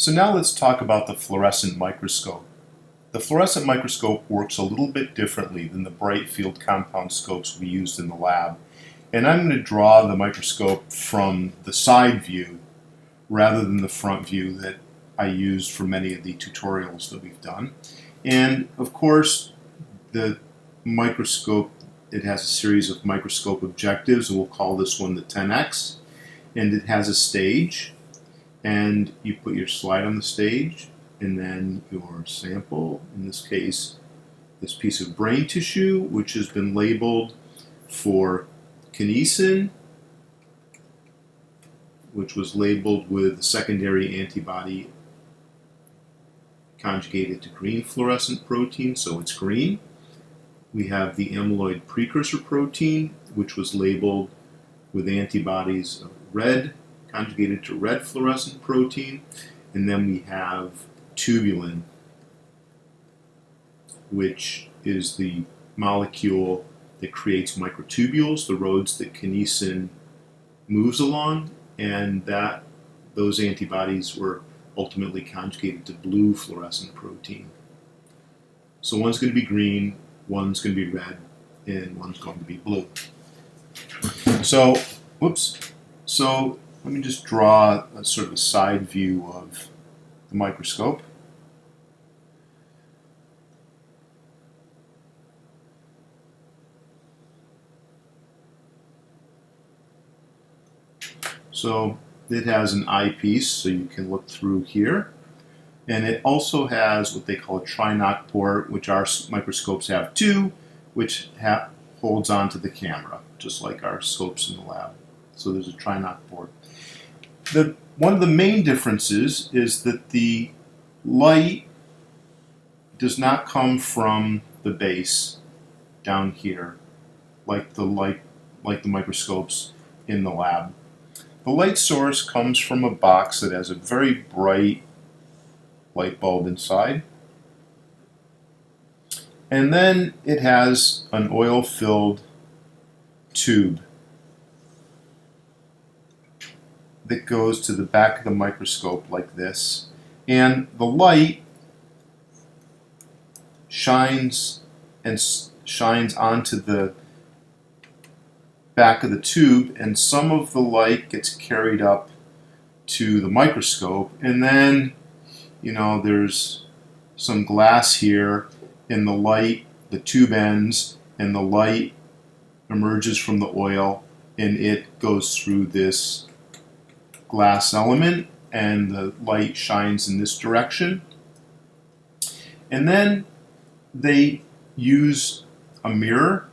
So now let's talk about the fluorescent microscope. The fluorescent microscope works a little bit differently than the bright field compound scopes we used in the lab. And I'm going to draw the microscope from the side view rather than the front view that I used for many of the tutorials that we've done. And of course, the microscope, it has a series of microscope objectives, and we'll call this one the 10X. And it has a stage, and you put your slide on the stage, and then your sample, in this case, this piece of brain tissue, which has been labeled for kinesin, which was labeled with a secondary antibody conjugated to green fluorescent protein, so it's green. We have the amyloid precursor protein, which was labeled with antibodies of red, conjugated to red fluorescent protein. And then we have tubulin, which is the molecule that creates microtubules, the roads that kinesin moves along, and those antibodies were ultimately conjugated to blue fluorescent protein. So one's going to be green, one's going to be red, and one's going to be blue. So let me just draw a sort of a side view of the microscope. So it has an eyepiece, so you can look through here. And it also has what they call a trinoc port, which our microscopes have too, which holds onto the camera, just like our scopes in the lab. So there's a trinoc port. One of the main differences is that the light does not come from the base down here, like the microscopes in the lab. The light source comes from a box that has a very bright light bulb inside. And then it has an oil-filled tube that goes to the back of the microscope like this. And the light shines onto the back of the tube, and some of the light gets carried up to the microscope, and then there's some glass here, and the tube ends, and the light emerges from the oil, and it goes through this glass element, and the light shines in this direction. And then they use a mirror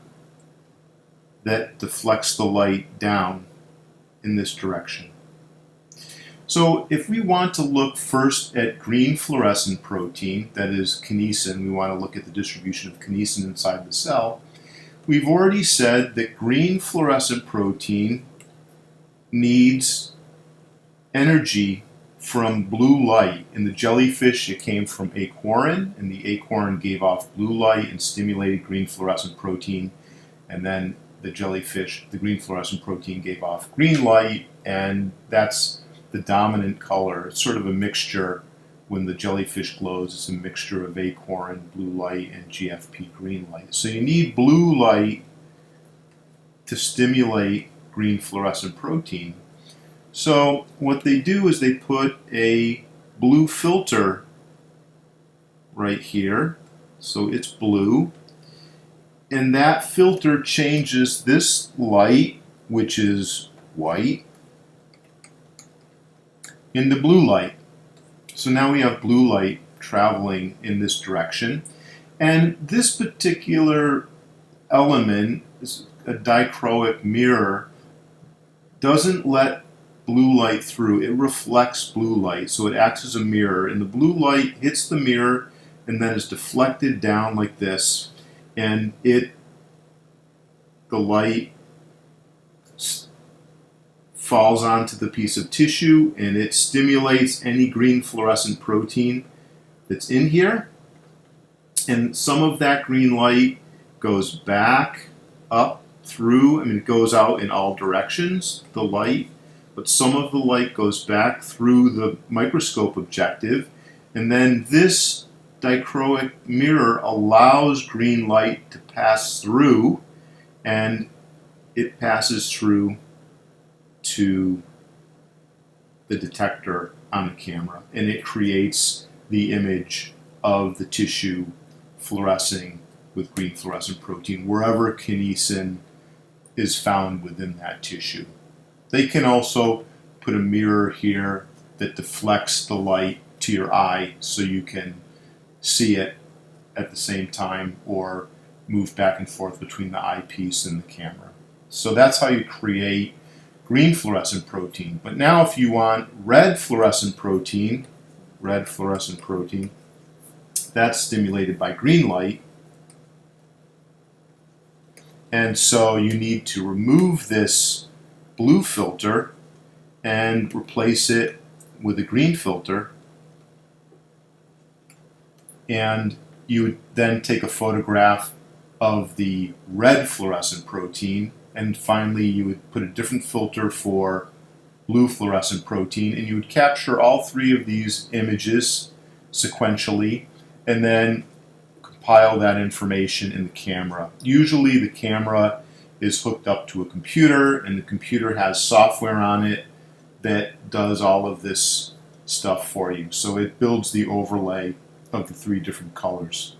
that deflects the light down in this direction. So if we want to look first at green fluorescent protein, that is kinesin, we want to look at the distribution of kinesin inside the cell, we've already said that green fluorescent protein needs energy from blue light. In the jellyfish, it came from acorn, and the acorn gave off blue light and stimulated green fluorescent protein, and then the jellyfish, the green fluorescent protein, gave off green light, and that's the dominant color. It's sort of a mixture. When the jellyfish glows, it's a mixture of acorn blue light and GFP green light. So you need blue light to stimulate green fluorescent protein. So what they do is they put a blue filter right here, so it's blue, and that filter changes this light, which is white, into blue light. So now we have blue light traveling in this direction, and this particular element, is a dichroic mirror, doesn't let blue light through. It reflects blue light, so it acts as a mirror, and the blue light hits the mirror and then is deflected down like this, and the light falls onto the piece of tissue, and it stimulates any green fluorescent protein that's in here, and some of that green light goes back up through, it goes out in all directions, the light, but some of the light goes back through the microscope objective, and then this dichroic mirror allows green light to pass through, and it passes through to the detector on the camera, and it creates the image of the tissue fluorescing with green fluorescent protein wherever kinesin is found within that tissue. They can also put a mirror here that deflects the light to your eye so you can see it at the same time or move back and forth between the eyepiece and the camera. So that's how you create green fluorescent protein. But now if you want red fluorescent protein, that's stimulated by green light. And so you need to remove this blue filter and replace it with a green filter. And you would then take a photograph of the red fluorescent protein, and finally you would put a different filter for blue fluorescent protein, and you would capture all three of these images sequentially and then compile that information in the camera. Usually the camera is hooked up to a computer, and the computer has software on it that does all of this stuff for you. So it builds the overlay of the three different colors.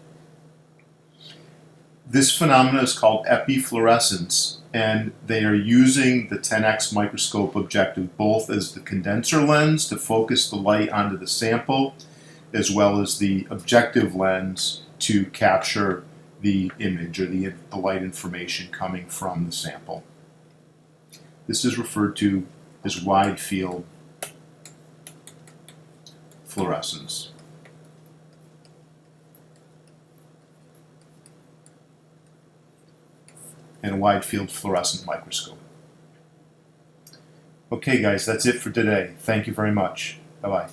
This phenomenon is called epifluorescence, and they are using the 10x microscope objective both as the condenser lens to focus the light onto the sample, as well as the objective lens to capture the image or the light information coming from the sample. This is referred to as wide field fluorescence. And a wide field fluorescent microscope. Okay guys, that's it for today. Thank you very much. Bye-bye.